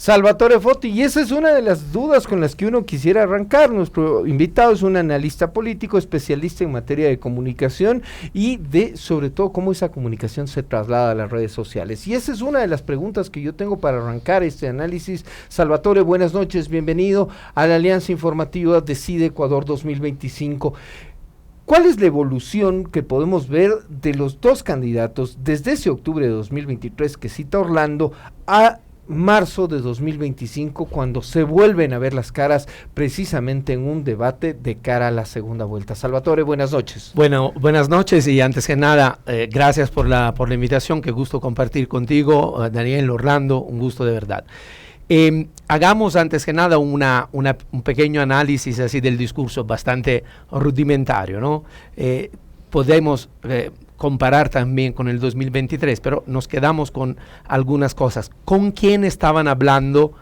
Salvatore Foti, y esa es una de las dudas con las que uno quisiera arrancar. Nuestro invitado es un analista político, especialista en materia de comunicación y de, sobre todo, cómo esa comunicación se traslada a las redes sociales. Y esa es una de las preguntas que yo tengo para arrancar este análisis. Salvatore, buenas noches, bienvenido a la Alianza Informativa Decide Ecuador 2025. ¿Cuál es la evolución que podemos ver de los dos candidatos desde ese octubre de 2023 que cita Orlando a marzo de 2025, cuando se vuelven a ver las caras precisamente en un debate de cara a la segunda vuelta? Salvatore, buenas noches. Bueno, buenas noches, y antes que nada, gracias por la invitación, qué gusto compartir contigo, Daniel, Orlando, un gusto de verdad. Hagamos antes que nada un pequeño análisis así del discurso bastante rudimentario, ¿no? Podemos comparar también con el 2023, pero nos quedamos con algunas cosas. ¿Con quién estaban hablando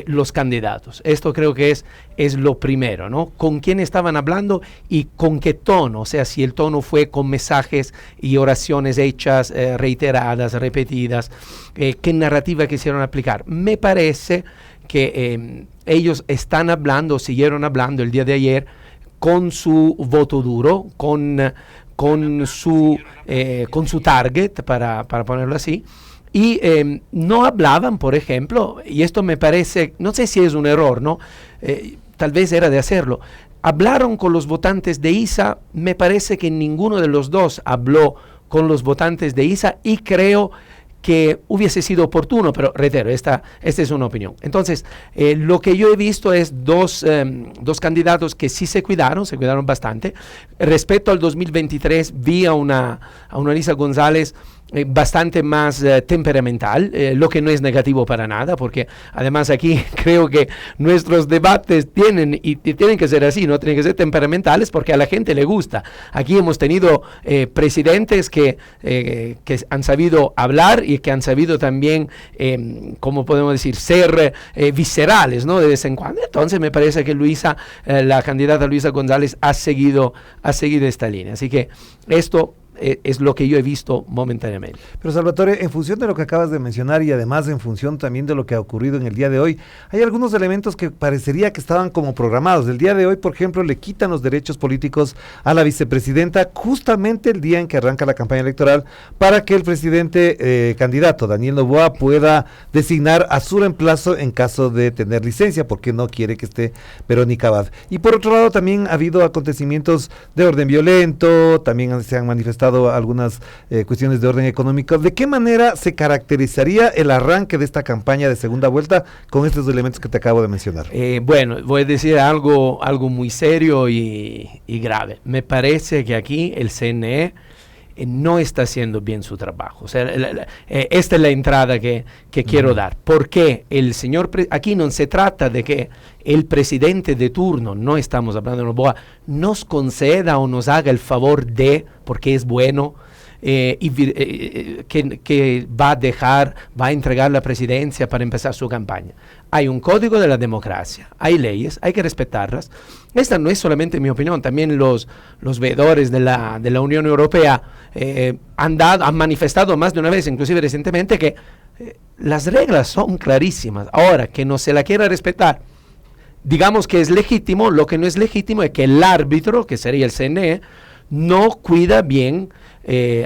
los candidatos? Esto creo que es lo primero, ¿no? ¿Con quién estaban hablando y con qué tono? O sea, si el tono fue con mensajes y oraciones hechas, reiteradas, repetidas, qué narrativa quisieron aplicar. Me parece que ellos están hablando, siguieron hablando el día de ayer con su voto duro, con su target, para ponerlo así, y no hablaban, por ejemplo, y esto me parece, no sé si es un error, ¿no? Tal vez era de hacerlo. Hablaron con los votantes de ISA, me parece que ninguno de los dos habló con los votantes de ISA, y creo que hubiese sido oportuno, pero reitero, esta es una opinión. Entonces, lo que yo he visto es dos candidatos que sí se cuidaron bastante. Respecto al 2023, vi a una Lisa González bastante más temperamental, lo que no es negativo para nada, porque además aquí creo que nuestros debates tienen que ser así, no tienen que ser temperamentales, porque a la gente le gusta. Aquí hemos tenido presidentes que han sabido hablar y que han sabido también, como podemos decir, ser viscerales, ¿no? De vez en cuando. Entonces me parece que la candidata Luisa González ha seguido esta línea. Así que esto es lo que yo he visto momentáneamente. Pero Salvatore, en función de lo que acabas de mencionar y además en función también de lo que ha ocurrido en el día de hoy, hay algunos elementos que parecería que estaban como programados. El día de hoy, por ejemplo, le quitan los derechos políticos a la vicepresidenta justamente el día en que arranca la campaña electoral, para que el presidente candidato Daniel Noboa pueda designar a su reemplazo en caso de tener licencia, porque no quiere que esté Verónica Abad. Y por otro lado, también ha habido acontecimientos de orden violento, también se han manifestado algunas cuestiones de orden económico. ¿De qué manera se caracterizaría el arranque de esta campaña de segunda vuelta con estos elementos que te acabo de mencionar? Bueno, voy a decir algo muy serio y grave. Me parece que aquí el CNE no está haciendo bien su trabajo. O sea, esta es la entrada que quiero dar. Porque aquí no se trata de que el presidente de turno, no estamos hablando de Noboa, nos conceda o nos haga el favor de, porque es bueno, que va a entregar la presidencia para empezar su campaña. Hay un código de la democracia, hay leyes, hay que respetarlas. Esta no es solamente mi opinión, también los veedores de la Unión Europea han manifestado más de una vez, inclusive recientemente, que las reglas son clarísimas. Ahora, que no se la quiera respetar, digamos que es legítimo. Lo que no es legítimo es que el árbitro, que sería el CNE, no cuida bien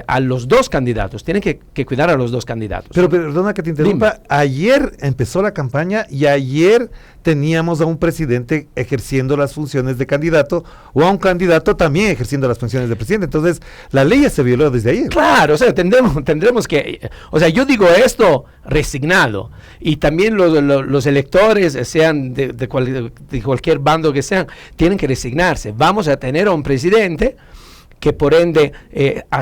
a los dos candidatos. Tienen que cuidar a los dos candidatos. Pero perdona que te interrumpa. Dime. Ayer empezó la campaña y ayer teníamos a un presidente ejerciendo las funciones de candidato, o a un candidato también ejerciendo las funciones de presidente. Entonces, la ley ya se violó desde ayer. Claro, o sea, tendremos que... O sea, yo digo esto resignado. Y también los electores, sean de cualquier bando que sean, tienen que resignarse. Vamos a tener a un presidente que por ende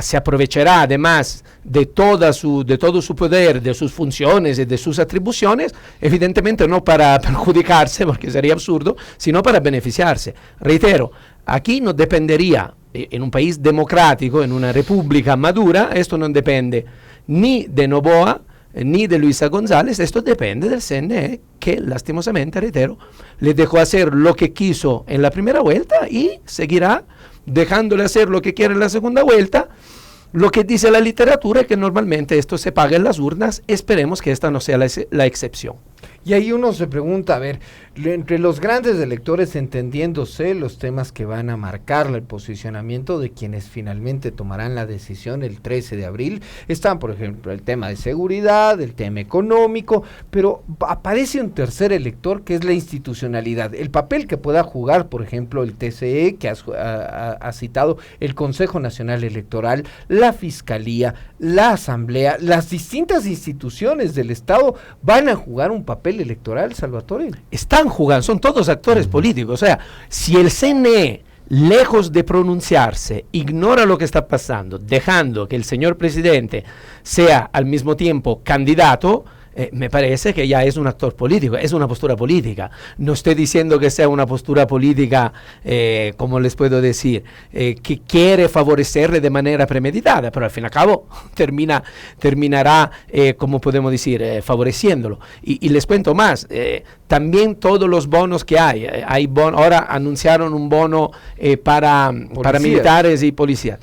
se aprovechará además de todo su poder, de sus funciones y de sus atribuciones, evidentemente no para perjudicarse, porque sería absurdo, sino para beneficiarse. Reitero, aquí no dependería, en un país democrático, en una república madura, esto no depende ni de Noboa, ni de Luisa González, esto depende del CNE, que lastimosamente, reitero, le dejó hacer lo que quiso en la primera vuelta y seguirá dejándole hacer lo que quiere en la segunda vuelta. Lo que dice la literatura es que normalmente esto se paga en las urnas. Esperemos que esta no sea la excepción. Y ahí uno se pregunta, a ver, entre los grandes electores, entendiéndose los temas que van a marcar el posicionamiento de quienes finalmente tomarán la decisión el 13 de abril, están, por ejemplo, el tema de seguridad, el tema económico, pero aparece un tercer elector que es la institucionalidad, el papel que pueda jugar, por ejemplo, el TCE, que ha citado el Consejo Nacional Electoral, la Fiscalía, la Asamblea, las distintas instituciones del Estado van a jugar un papel electoral, Salvatore. Están jugando, son todos actores políticos. O sea, si el CNE, lejos de pronunciarse, ignora lo que está pasando, dejando que el señor presidente sea al mismo tiempo candidato, me parece que ya es un actor político, es una postura política. No estoy diciendo que sea una postura política, como les puedo decir, que quiere favorecerle de manera premeditada, pero al fin y al cabo terminará, como podemos decir, favoreciéndolo. Y les cuento más, también todos los bonos que hay ahora anunciaron un bono para militares y policías.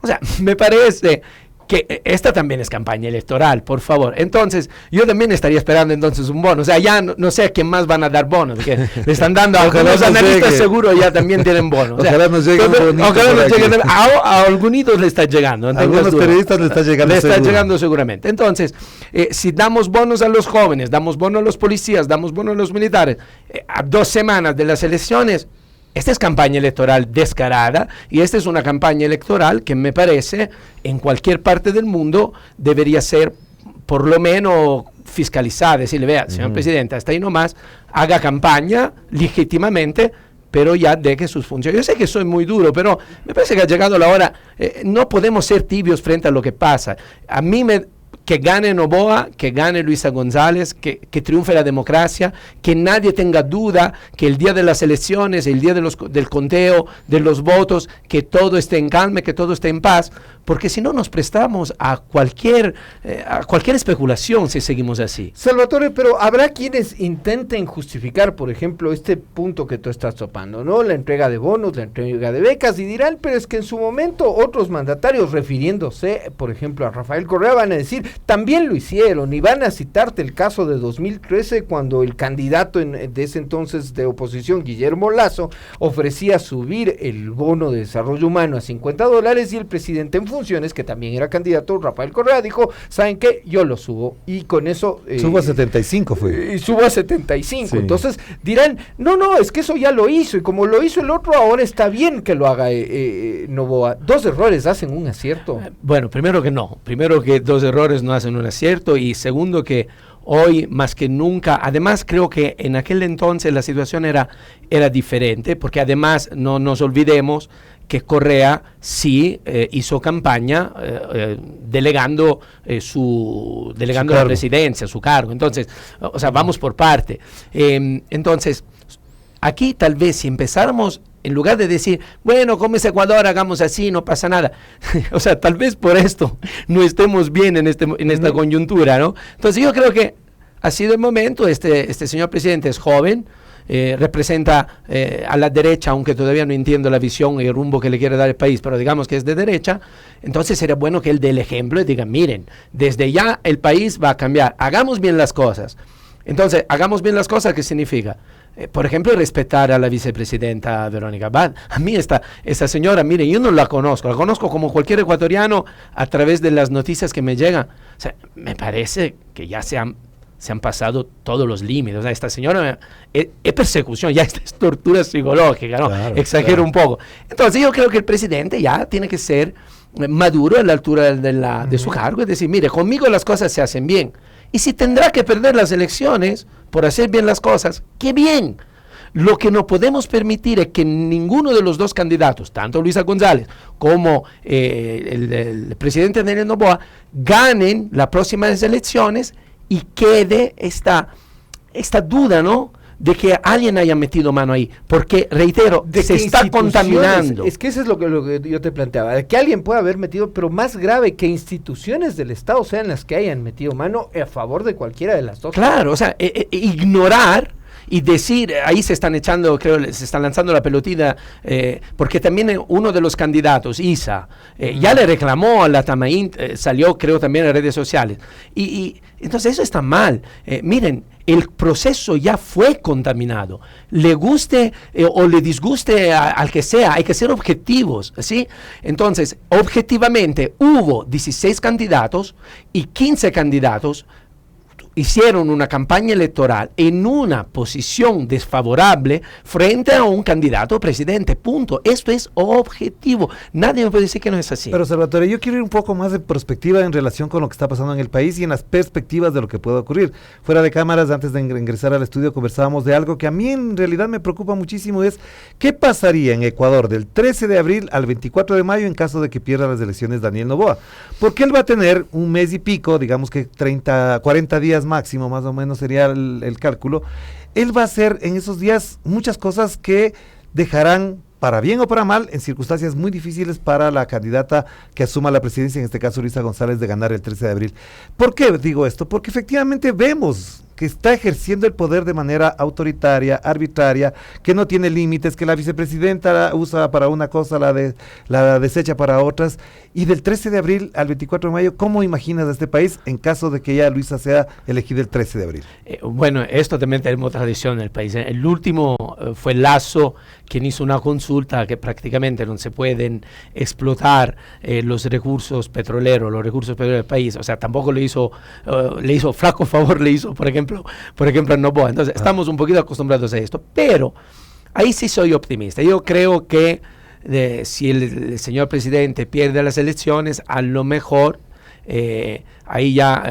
O sea, me parece que esta también es campaña electoral, por favor. Entonces, yo también estaría esperando entonces un bono. O sea, ya no sé a quién más van a dar bonos, porque le están dando a los analistas seguro ya también tienen bonos. O sea, ojalá nos llegue a algunos le está llegando. A algunos periodistas le está llegando. Le está llegando seguramente. Entonces, si damos bonos a los jóvenes, damos bonos a los policías, damos bonos a los militares, a 2 semanas de las elecciones, esta es campaña electoral descarada y esta es una campaña electoral que me parece en cualquier parte del mundo debería ser por lo menos fiscalizada, decirle, vea, señor presidente, hasta ahí nomás, haga campaña legítimamente, pero ya deje sus funciones. Yo sé que soy muy duro, pero me parece que ha llegado la hora, no podemos ser tibios frente a lo que pasa. A mí que gane Noboa, que gane Luisa González, que triunfe la democracia, que nadie tenga duda que el día de las elecciones, el día del conteo de los votos, que todo esté en calma, que todo esté en paz, porque si no nos prestamos a cualquier especulación si seguimos así. Salvatore, pero habrá quienes intenten justificar, por ejemplo, este punto que tú estás topando, ¿no? La entrega de bonos, la entrega de becas, y dirán, pero es que en su momento otros mandatarios, refiriéndose, por ejemplo, a Rafael Correa, van a decir, también lo hicieron, y van a citarte el caso de 2013, cuando el candidato de ese entonces de oposición, Guillermo Lasso, ofrecía subir el bono de desarrollo humano a $50, y el presidente en funciones, que también era candidato, Rafael Correa, dijo, ¿saben qué? Yo lo subo, y con eso... subo a 75 fue. Y subo a 75, sí. Entonces dirán, no, es que eso ya lo hizo, y como lo hizo el otro, ahora está bien que lo haga Noboa. 2 errores hacen un acierto. Bueno, primero que 2 errores no hacen un acierto, y segundo que hoy más que nunca, además creo que en aquel entonces la situación era diferente, porque además no nos olvidemos que Correa sí hizo campaña delegando la presidencia, su cargo. Entonces, o sea, vamos por parte. Entonces, aquí tal vez si empezáramos, en lugar de decir, bueno, como es Ecuador, hagamos así, no pasa nada. O sea, tal vez por esto no estemos bien en esta coyuntura, ¿no? Entonces yo creo que ha sido el momento, este señor presidente es joven, representa a la derecha, aunque todavía no entiendo la visión y el rumbo que le quiere dar el país, pero digamos que es de derecha, entonces sería bueno que él dé el ejemplo y diga, miren, desde ya el país va a cambiar, hagamos bien las cosas. Entonces, hagamos bien las cosas, ¿qué significa? Por ejemplo, respetar a la vicepresidenta Verónica Abad. A mí esta señora, mire, yo no la conozco como cualquier ecuatoriano a través de las noticias que me llegan. O sea, me parece que ya se han pasado todos los límites. O sea, esta señora es persecución, ya es tortura psicológica, ¿no? Claro, Exagero un poco. Entonces yo creo que el presidente ya tiene que ser maduro a la altura de su cargo, es decir, mire, conmigo las cosas se hacen bien. Y si tendrá que perder las elecciones por hacer bien las cosas, ¡qué bien! Lo que no podemos permitir es que ninguno de los 2 candidatos, tanto Luisa González como el presidente Daniel Noboa, ganen las próximas elecciones y quede esta duda, ¿no?, de que alguien haya metido mano ahí, porque, reitero, se está contaminando. Es que eso es lo que yo te planteaba, de que alguien pueda haber metido, pero más grave, que instituciones del Estado sean las que hayan metido mano a favor de cualquiera de las 2. Claro, o sea, ignorar y decir, ahí se están echando, creo, se están lanzando la pelotita, porque también uno de los candidatos, Isa, ya le reclamó a la Tamaín, salió, creo, también en redes sociales, y entonces eso está mal. Miren, el proceso ya fue contaminado. Le guste o le disguste al que sea, hay que ser objetivos, ¿sí? Entonces, objetivamente, hubo 16 candidatos y 15 candidatos hicieron una campaña electoral en una posición desfavorable frente a un candidato presidente, punto. Esto es objetivo. Nadie me puede decir que no es así. Pero Salvatore, yo quiero ir un poco más de perspectiva en relación con lo que está pasando en el país y en las perspectivas de lo que puede ocurrir. Fuera de cámaras, antes de ingresar al estudio, conversábamos de algo que a mí en realidad me preocupa muchísimo, es ¿qué pasaría en Ecuador del 13 de abril al 24 de mayo en caso de que pierda las elecciones Daniel Noboa? Porque él va a tener un mes y pico, digamos que 40 días máximo, más o menos sería el cálculo. Él va a hacer en esos días muchas cosas que dejarán, para bien o para mal, en circunstancias muy difíciles para la candidata que asuma la presidencia, en este caso Luisa González, de ganar el 13 de abril. ¿Por qué digo esto? Porque efectivamente vemos que está ejerciendo el poder de manera autoritaria, arbitraria, que no tiene límites, que la vicepresidenta la usa para una cosa, la desecha para otras. Y del 13 de abril al 24 de mayo, ¿cómo imaginas a este país en caso de que ya Luisa sea elegida el 13 de abril? Bueno, esto también tenemos tradición en el país. El último fue Lasso, quien hizo una consulta que prácticamente no se pueden explotar los recursos petroleros del país. O sea, tampoco le hizo flaco favor, le hizo, por ejemplo, a Noboa. Entonces, estamos un poquito acostumbrados a esto, pero ahí sí soy optimista. Yo creo que si el señor presidente pierde las elecciones, a lo mejor ahí ya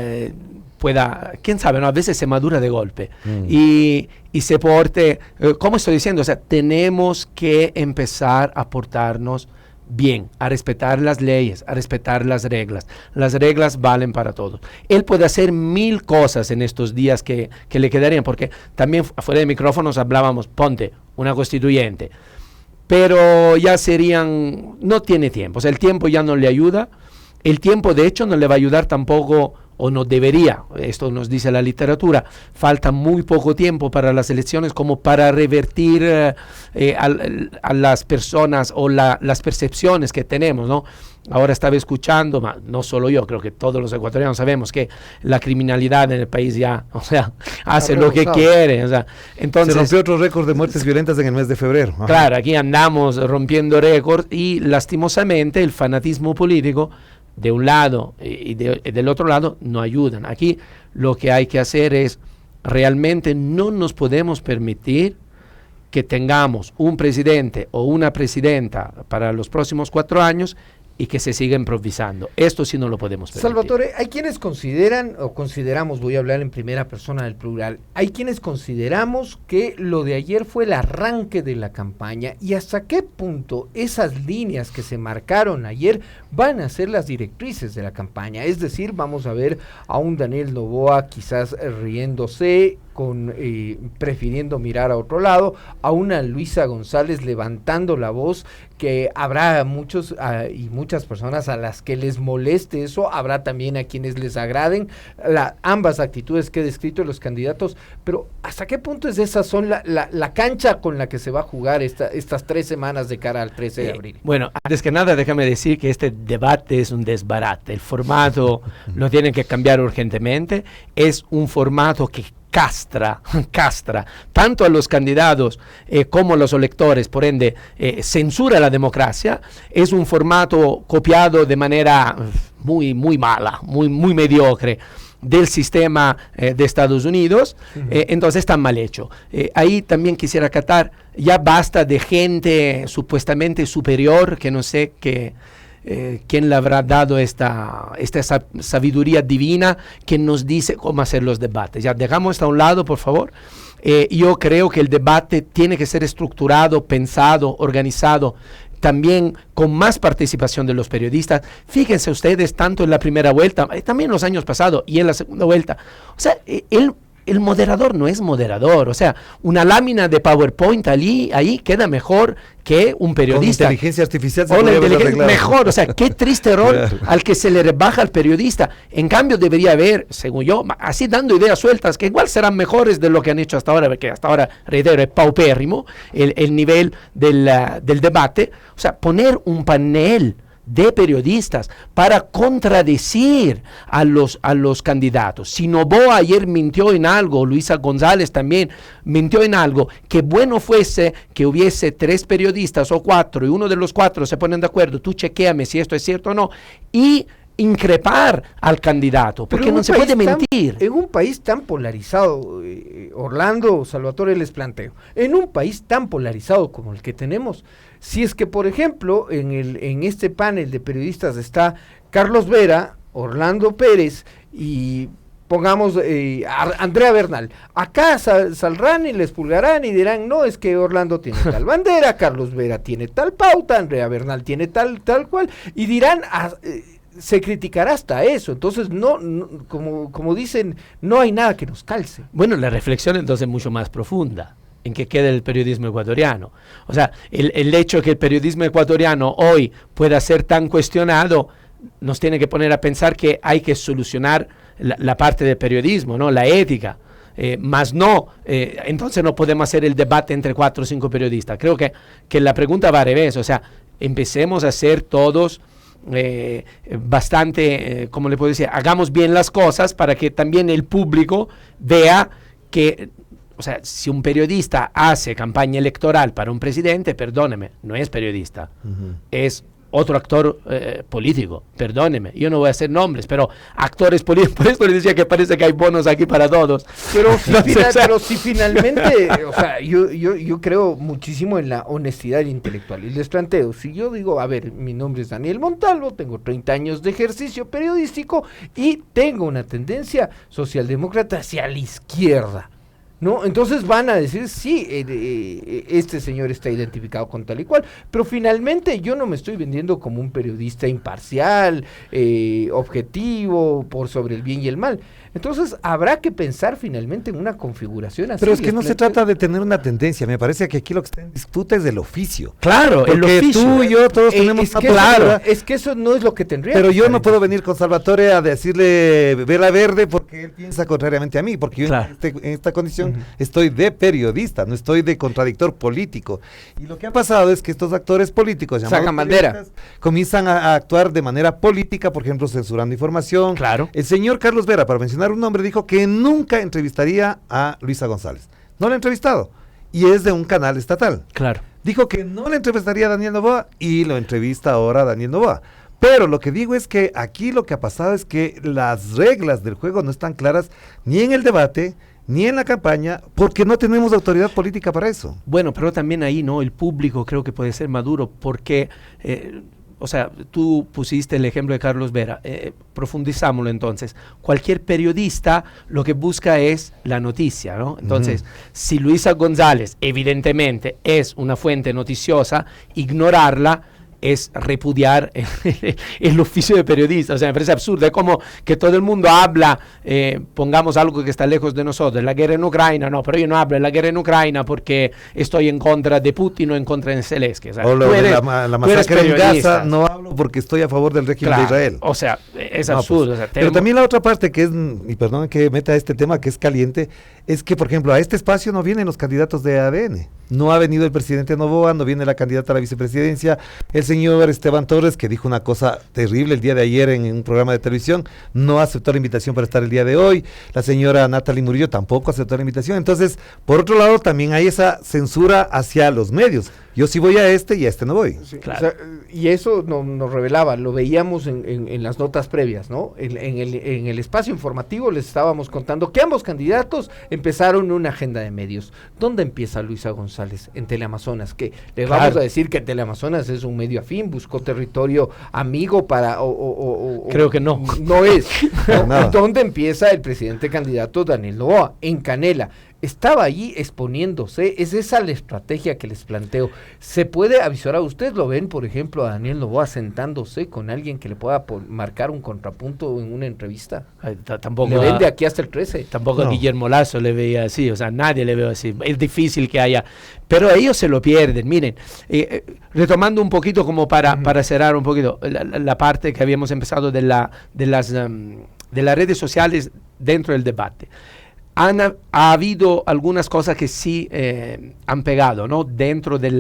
pueda, quién sabe, ¿no? A veces se madura de golpe y se porte, ¿cómo estoy diciendo? O sea, tenemos que empezar a portarnos bien, a respetar las leyes, a respetar las reglas. Las reglas valen para todos. Él puede hacer 1000 cosas en estos días que le quedarían, porque también afuera de micrófonos hablábamos, ponte una constituyente, pero ya no tiene tiempo, o sea, el tiempo ya no le ayuda, el tiempo de hecho no le va a ayudar tampoco, o no debería, esto nos dice la literatura, falta muy poco tiempo para las elecciones como para revertir a las personas o las percepciones que tenemos, ¿no? Ahora estaba escuchando, no solo yo, creo que todos los ecuatorianos sabemos que la criminalidad en el país ya, o sea, hace lo que quiere, o sea, entonces... Se rompió otro récord de muertes violentas en el mes de febrero. Ajá. Claro, aquí andamos rompiendo récords y lastimosamente el fanatismo político de un lado y del otro lado no ayudan. Aquí lo que hay que hacer es, realmente no nos podemos permitir que tengamos un presidente o una presidenta para los próximos 4 años y que se siga improvisando. Esto sí no lo podemos permitir. Salvatore, hay quienes consideran, o consideramos, voy a hablar en primera persona del plural, hay quienes consideramos que lo de ayer fue el arranque de la campaña y hasta qué punto esas líneas que se marcaron ayer van a ser las directrices de la campaña. Es decir, vamos a ver a un Daniel Noboa quizás riéndose, prefiriendo mirar a otro lado, a una Luisa González levantando la voz, que habrá muchos y muchas personas a las que les moleste eso, habrá también a quienes les agraden ambas actitudes que he descrito de los candidatos, pero ¿hasta qué punto son la cancha con la que se va a jugar estas 3 semanas de cara al 13 de abril? Bueno, antes que nada déjame decir que este debate es un desbarate, el formato lo tienen que cambiar urgentemente, es un formato que castra tanto a los candidatos como a los electores, por ende censura la democracia. Es un formato copiado de manera muy mala, muy mediocre del sistema de Estados Unidos, entonces está mal hecho. Ahí también quisiera acatar, ya basta de gente supuestamente superior, que no sé quién le habrá dado esta sabiduría divina que nos dice cómo hacer los debates. Ya dejamos esto a un lado, por favor. Yo creo que el debate tiene que ser estructurado, pensado, organizado, también con más participación de los periodistas. Fíjense ustedes, tanto en la primera vuelta, también los años pasados y en la segunda vuelta. O sea, el moderador no es moderador, o sea, una lámina de PowerPoint ahí queda mejor que un periodista. Con inteligencia artificial se puede arreglar mejor, o sea, qué triste rol claro. Al que se le rebaja al periodista. En cambio debería haber, según yo, así dando ideas sueltas que igual serán mejores de lo que han hecho hasta ahora, porque hasta ahora, reitero, es paupérrimo el nivel del debate. O sea, poner un panel de periodistas para contradecir a los candidatos. Si Noboa ayer mintió en algo, Luisa González también mintió en algo, que bueno fuese que hubiese 3 periodistas o 4 y uno de los 4 se ponen de acuerdo, tú chequéame si esto es cierto o no, y increpar al candidato, porque no se puede mentir. En un país tan polarizado, Orlando, Salvatore, les planteo, en un país tan polarizado como el que tenemos, si es que, por ejemplo, en este panel de periodistas está Carlos Vera, Orlando Pérez y pongamos Andrea Bernal, acá saldrán y les pulgarán y dirán, no, es que Orlando tiene tal bandera, Carlos Vera tiene tal pauta, Andrea Bernal tiene tal cual, y dirán... se criticará hasta eso, entonces como dicen, no hay nada que nos calce. Bueno, la reflexión entonces es mucho más profunda, en que queda el periodismo ecuatoriano. O sea, el hecho de que el periodismo ecuatoriano hoy pueda ser tan cuestionado, nos tiene que poner a pensar que hay que solucionar la parte del periodismo, ¿no? La ética. Más no, entonces no podemos hacer el debate entre 4 o 5 periodistas. Creo que la pregunta va al revés, o sea, empecemos a ser todos... bastante, como le puedo decir, hagamos bien las cosas para que también el público vea que, o sea, si un periodista hace campaña electoral para un presidente, perdóneme, no es periodista, es otro actor político, perdóneme, yo no voy a hacer nombres, pero actores políticos, por eso le decía que parece que hay bonos aquí para todos. Pero si finalmente, o sea, yo creo muchísimo en la honestidad intelectual, y les planteo, si yo digo, a ver, mi nombre es Daniel Montalvo, tengo 30 años de ejercicio periodístico, y tengo una tendencia socialdemócrata hacia la izquierda, ¿no? Entonces van a decir, sí, este señor está identificado con tal y cual, pero finalmente yo no me estoy vendiendo como un periodista imparcial, objetivo, por sobre el bien y el mal. Entonces habrá que pensar finalmente en una configuración así. Pero es que no se trata de tener una tendencia, me parece que aquí lo que está en disputa es del oficio. Claro, el porque oficio. tú y yo todos tenemos es que eso no es lo que tendría. Pero yo no puedo venir con Salvatore a decirle vela verde porque él piensa contrariamente a mí, porque yo en esta condición estoy de periodista, no estoy de contradictor político. Y lo que ha pasado es que estos actores políticos sacan bandera, comienzan a actuar de manera política, por ejemplo, censurando información. Claro. El señor Carlos Vera, para mencionar un nombre, dijo que nunca entrevistaría a Luisa González. No la ha entrevistado. Y es de un canal estatal. Claro. Dijo que no le entrevistaría a Daniel Noboa y lo entrevista ahora a Daniel Noboa. Pero lo que digo es que aquí lo que ha pasado es que las reglas del juego no están claras ni en el debate, ni en la campaña, porque no tenemos autoridad política para eso. Bueno, pero también ahí, ¿no? El público creo que puede ser maduro, porque... o sea, tú pusiste el ejemplo de Carlos Vera, profundizámoslo entonces. Cualquier periodista lo que busca es la noticia, ¿no? Entonces, si Luisa González evidentemente es una fuente noticiosa, ignorarla es repudiar el oficio de periodista. O sea, me parece absurdo. Es como que todo el mundo habla, pongamos algo que está lejos de nosotros, la guerra en Ucrania, no, pero yo no hablo de la guerra en Ucrania porque estoy en contra de Putin o en contra de Zelensky. O sea, o la masacre en Gaza, no hablo porque estoy a favor del régimen de Israel. O sea, es absurdo. Pues, o sea, pero también la otra parte que es, y perdón que meta este tema que es caliente, es que, por ejemplo, a este espacio no vienen los candidatos de ADN. No ha venido el presidente Noboa, no viene la candidata a la vicepresidencia, el señor Esteban Torres, que dijo una cosa terrible el día de ayer en un programa de televisión, no aceptó la invitación para estar el día de hoy, la señora Natalie Murillo tampoco aceptó la invitación. Entonces, por otro lado, también hay esa censura hacia los medios. Yo sí voy a este y a este no voy. Sí, claro. O sea, y eso nos revelaba, lo veíamos en las notas previas, ¿no? En el espacio informativo les estábamos contando que ambos candidatos empezaron una agenda de medios. ¿Dónde empieza Luisa González? En Teleamazonas, que le vamos a decir que Teleamazonas es un medio afín, buscó territorio amigo para... Creo que no. No es. ¿No? ¿Dónde empieza el presidente candidato Daniel Noboa? En Canela. Estaba allí exponiéndose, es esa la estrategia que les planteo. ¿Se puede avisar a ustedes? ¿Lo ven, por ejemplo, a Daniel Noboa sentándose con alguien que le pueda marcar un contrapunto en una entrevista? Tampoco le ven de aquí hasta el 13. Tampoco a Guillermo Lasso le veía así, o sea, nadie le ve así. Es difícil que haya, pero ellos se lo pierden. Miren, retomando un poquito como para cerrar un poquito la parte que habíamos empezado de las redes sociales dentro del debate. Ha habido algunas cosas que sí han pegado, ¿no? Dentro de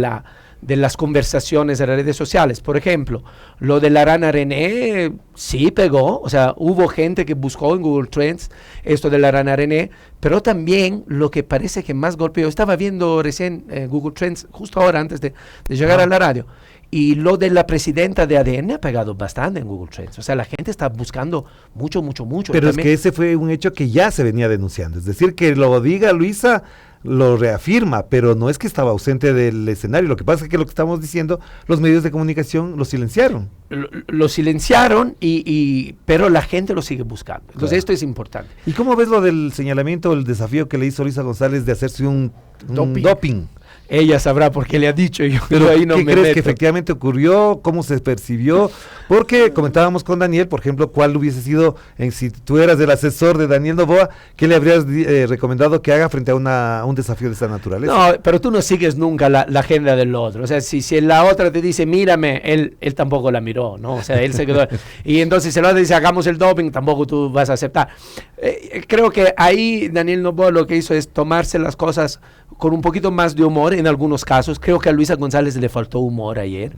de las conversaciones en las redes sociales. Por ejemplo, lo de la rana René sí pegó, o sea, hubo gente que buscó en Google Trends esto de la rana René, pero también lo que parece que más golpeó, estaba viendo recién Google Trends justo ahora antes de llegar a la radio, y lo de la presidenta de ADN ha pegado bastante en Google Trends. O sea, la gente está buscando mucho. Pero es que ese fue un hecho que ya se venía denunciando. Es decir, que lo diga Luisa, lo reafirma, pero no es que estaba ausente del escenario. Lo que pasa es que lo que estamos diciendo, los medios de comunicación lo silenciaron. Lo silenciaron, pero la gente lo sigue buscando. Entonces, claro, esto es importante. ¿Y cómo ves lo del señalamiento, el desafío que le hizo Luisa González de hacerse un doping? Ella sabrá por qué le ha dicho, pero ahí no ¿qué me crees meto. que efectivamente ocurrió? ¿Cómo se percibió? Porque comentábamos con Daniel, por ejemplo, cuál hubiese sido, si tú eras el asesor de Daniel Noboa, ¿qué le habrías recomendado que haga frente a un desafío de esta naturaleza? No, pero tú no sigues nunca la agenda del otro. O sea, si la otra te dice, mírame, él tampoco la miró, ¿no? O sea, él se quedó. Y entonces si el otro dice, hagamos el doping, tampoco tú vas a aceptar. Creo que ahí Daniel Noboa lo que hizo es tomarse las cosas con un poquito más de humor en algunos casos. Creo que a Luisa González le faltó humor ayer.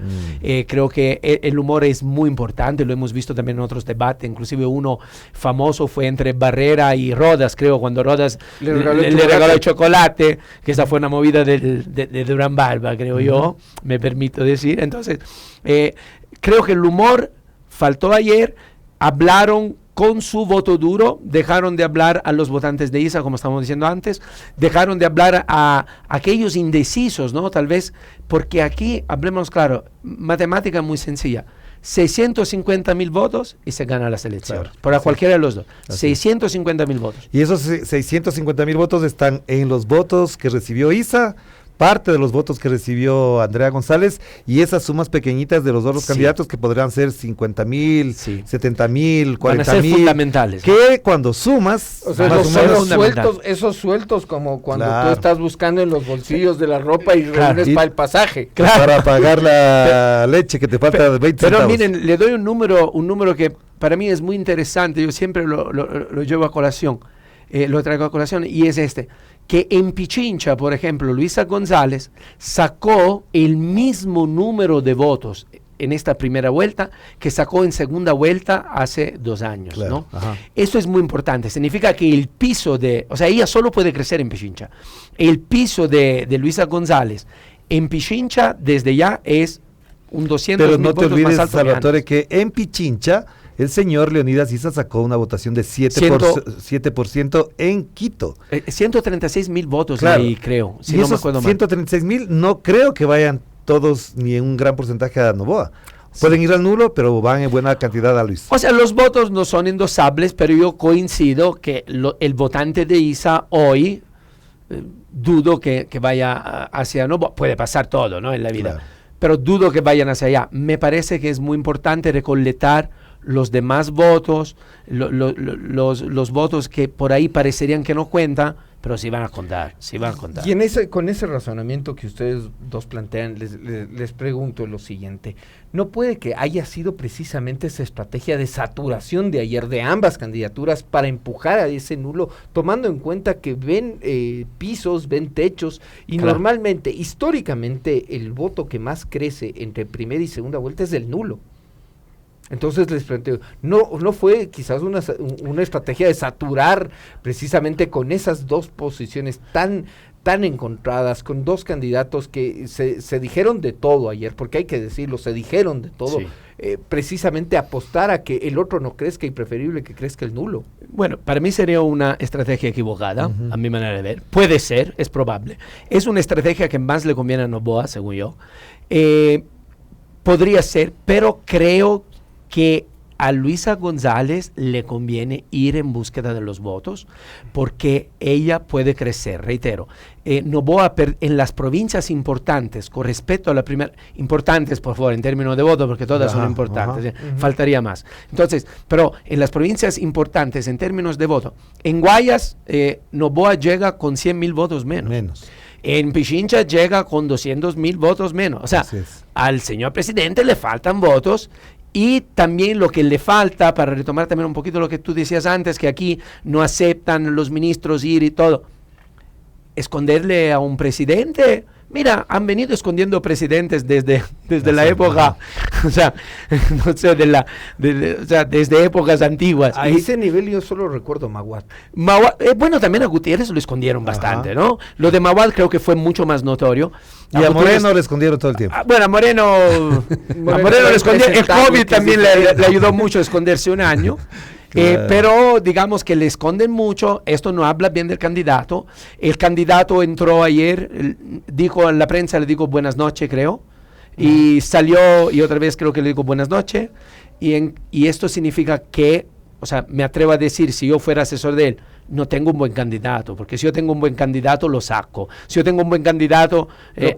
Creo que el humor es muy importante, lo hemos visto también en otros debates, inclusive uno famoso fue entre Barrera y Rodas, creo, cuando Rodas le regaló el chocolate, que esa fue una movida de Durán Barba, creo yo, me permito decir. Entonces, creo que el humor faltó ayer, hablaron con su voto duro, dejaron de hablar a los votantes de ISA, como estamos diciendo antes, dejaron de hablar a aquellos indecisos, ¿no? Tal vez, porque aquí, hablemos claro, matemática muy sencilla, 650,000 votos y se gana las elecciones, claro, para cualquiera de los dos, 650,000 votos. Y esos 650,000 votos están en los votos que recibió ISA, parte de los votos que recibió Andrea González, y esas sumas pequeñitas de los otros candidatos que podrían ser 50,000, 70,000, 40,000, fundamentales, que cuando sumas, o sea, esos sueltos como cuando tú estás buscando en los bolsillos de la ropa y reúnes para el pasaje, para pagar la leche que te falta de 20 centavos. Pero miren, le doy un número que para mí es muy interesante, yo siempre lo llevo a colación, lo traigo a colación, y es que en Pichincha, por ejemplo, Luisa González sacó el mismo número de votos en esta primera vuelta que sacó en segunda vuelta hace 2 años, claro, ¿no? Esto es muy importante, significa que el piso o sea, ella solo puede crecer en Pichincha. El piso de Luisa González en Pichincha desde ya es un 200,000 Pero no te olvides, Salvatore, que en Pichincha el señor Leonidas Issa sacó una votación de 7% en Quito. 136,000 votos, claro, ahí creo. Si y no esos me acuerdo mal. 136,000 no creo que vayan todos ni en un gran porcentaje a Noboa. Pueden ir al nulo, pero van en buena cantidad a Luis. O sea, los votos no son endosables, pero yo coincido que el votante de Issa hoy, dudo que vaya hacia Noboa. Puede pasar todo, ¿no? En la vida. Claro. Pero dudo que vayan hacia allá. Me parece que es muy importante recolectar los demás votos, los votos que por ahí parecerían que no cuentan, pero sí van a contar, sí van a contar. Y con ese razonamiento que ustedes dos plantean, les pregunto lo siguiente: ¿no puede que haya sido precisamente esa estrategia de saturación de ayer de ambas candidaturas para empujar a ese nulo, tomando en cuenta que ven pisos, ven techos, y claro, normalmente, históricamente, el voto que más crece entre primera y segunda vuelta es el nulo? Entonces les planteo, ¿no fue quizás una estrategia de saturar precisamente con esas dos posiciones tan encontradas, con dos candidatos que se dijeron de todo ayer, porque hay que decirlo, se dijeron de todo, sí, precisamente apostar a que el otro no crezca y preferible que crezca el nulo? Bueno, para mí sería una estrategia equivocada, a mi manera de ver. Puede ser, es probable. Es una estrategia que más le conviene a Noboa, según yo. Podría ser, pero creo que a Luisa González le conviene ir en búsqueda de los votos porque ella puede crecer. Reitero, Noboa en las provincias importantes, con respecto a la primera, importantes por favor en términos de voto, porque todas son importantes, faltaría más. Entonces, pero en las provincias importantes en términos de voto, en Guayas Noboa llega con 100,000 votos menos. En Pichincha llega con 200,000 votos menos. O sea, al señor presidente le faltan votos. Y también lo que le falta, para retomar también un poquito lo que tú decías antes, que aquí no aceptan los ministros ir y todo, esconderle a un presidente Mira, han venido escondiendo presidentes desde la época, o sea, no sé, o sea, desde épocas antiguas. A ese nivel yo solo recuerdo Maguad. Bueno, también a Gutiérrez lo escondieron bastante, ¿no? Lo de Maguad creo que fue mucho más notorio. Y a Moreno le escondieron todo el tiempo. Bueno, a Moreno le escondieron. El COVID también le ayudó mucho a esconderse un año. Claro. Pero digamos que le esconden mucho, esto no habla bien del candidato. El candidato entró ayer, dijo en la prensa, le dijo buenas noches, creo, y salió y otra vez creo que le dijo buenas noches, y esto significa que, o sea, me atrevo a decir, si yo fuera asesor de él, no tengo un buen candidato, porque si yo tengo un buen candidato lo saco, si yo tengo un buen candidato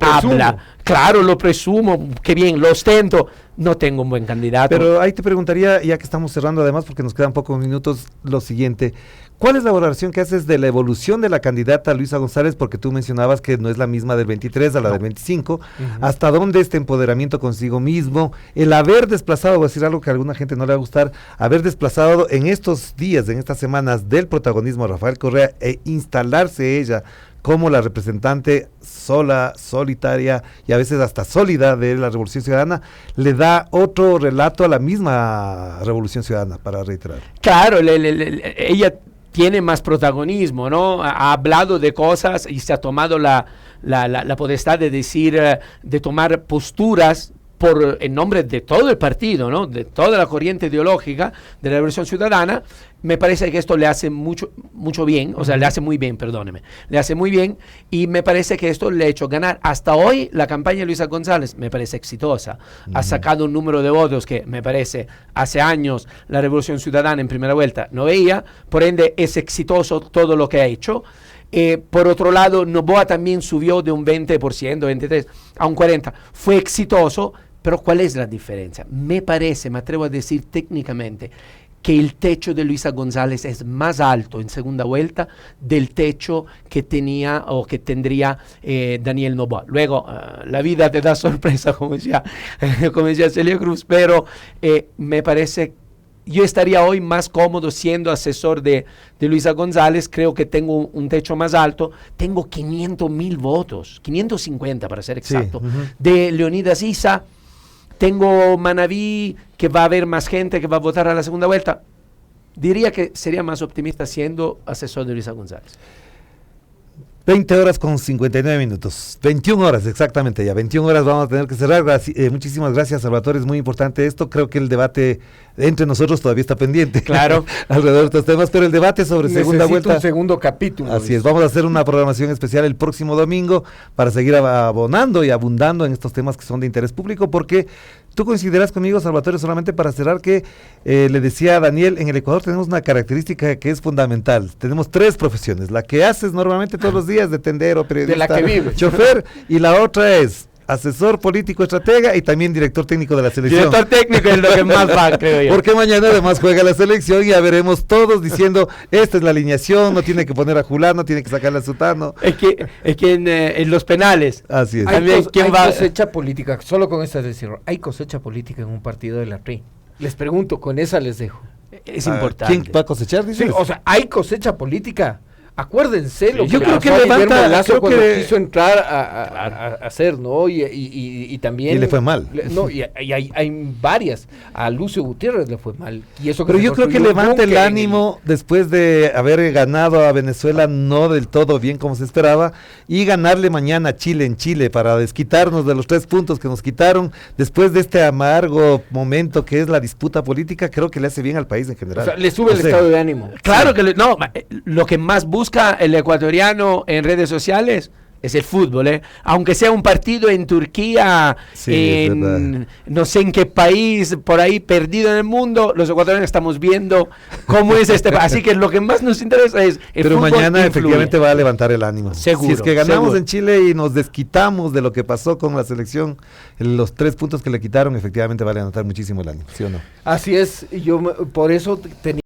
habla, claro, lo presumo, qué bien, lo ostento, no tengo un buen candidato. Pero ahí te preguntaría, ya que estamos cerrando además, porque nos quedan pocos minutos, lo siguiente, ¿cuál es la valoración que haces de la evolución de la candidata Luisa González? Porque tú mencionabas que no es la misma del 23 a la del 25, ¿hasta dónde este empoderamiento consigo mismo, el haber desplazado, voy a decir algo que a alguna gente no le va a gustar, haber desplazado en estos días, en estas semanas del protagonismo a Rafael Correa e instalarse ella como la representante sola, solitaria y a veces hasta sólida de la Revolución Ciudadana, le da otro relato a la misma Revolución Ciudadana, para reiterar? Claro, ella tiene más protagonismo, ¿no? Ha hablado de cosas y se ha tomado la potestad de decir, de tomar posturas en nombre de todo el partido, ¿no? De toda la corriente ideológica de la Revolución Ciudadana. Me parece que esto le hace mucho bien, o sea, le hace muy bien, perdóneme, le hace muy bien, y me parece que esto le ha hecho ganar. Hasta hoy la campaña de Luisa González me parece exitosa, ha sacado un número de votos que me parece hace años la Revolución Ciudadana en primera vuelta no veía, por ende es exitoso todo lo que ha hecho. Por otro lado, Noboa también subió de un 20%, 23% a un 40%, fue exitoso. Pero ¿cuál es la diferencia? Me parece, me atrevo a decir técnicamente, que el techo de Luisa González es más alto en segunda vuelta del techo que tenía o que tendría Daniel Noboa. Luego, la vida te da sorpresa, como decía Celia Cruz, pero me parece, yo estaría hoy más cómodo siendo asesor de Luisa González. Creo que tengo un techo más alto, tengo 500,000 votos, 550 para ser exacto, de Leonidas Issa. Tengo Manaví, que va a haber más gente que va a votar a la segunda vuelta. Diría que sería más optimista siendo asesor de Luisa González. 20 horas con 59 minutos, 21 horas exactamente ya, 21 horas vamos a tener que cerrar. Muchísimas gracias, Salvatore, es muy importante esto. Creo que el debate entre nosotros todavía está pendiente. Claro. Alrededor de estos temas, pero el debate sobre segunda vuelta. Un segundo capítulo. Así es, vamos a hacer una programación especial el próximo domingo para seguir abonando y abundando en estos temas que son de interés público, porque tú coincidirás conmigo, Salvatore, solamente para cerrar, que le decía a Daniel, en el Ecuador tenemos una característica que es fundamental. Tenemos 3 profesiones: la que haces normalmente todos los días de tendero, periodista, de la que vives, chofer, y la otra es asesor político, estratega y también director técnico de la selección. Director técnico es lo que más va, creo yo. Porque mañana además juega la selección y ya veremos todos diciendo, esta es la alineación, no tiene que poner a Julián, no tiene que sacarle a Sutano. Es que en los penales. Así es. Hay cosecha política, solo con esta decirlo, hay cosecha política en un partido de la RI. Les pregunto, con esa les dejo. Es importante. ¿Quién va a cosechar? Sí, o sea, hay cosecha política. Acuérdense lo yo que creo que Levanta Lazo cuando quiso entrar a hacer, ¿no? Y también... Y le fue mal. Y hay varias. A Lucio Gutiérrez le fue mal. Y eso pero yo creo que levanta el ánimo después de haber ganado a Venezuela no del todo bien como se esperaba, y ganarle mañana a Chile en Chile para desquitarnos de los 3 puntos que nos quitaron después de este amargo momento que es la disputa política. Creo que le hace bien al país en general. O sea, le sube el estado de ánimo. Claro que lo que más busca el ecuatoriano en redes sociales es el fútbol, aunque sea un partido en Turquía, no sé en qué país, por ahí perdido en el mundo, los ecuatorianos estamos viendo cómo es así que lo que más nos interesa es el pero fútbol. Mañana efectivamente va a levantar el ánimo. Seguro, si es que ganamos seguro. En Chile y nos desquitamos de lo que pasó con la selección, los 3 puntos que le quitaron, efectivamente va a levantar muchísimo el ánimo, ¿sí o no? Así es, yo por eso tenía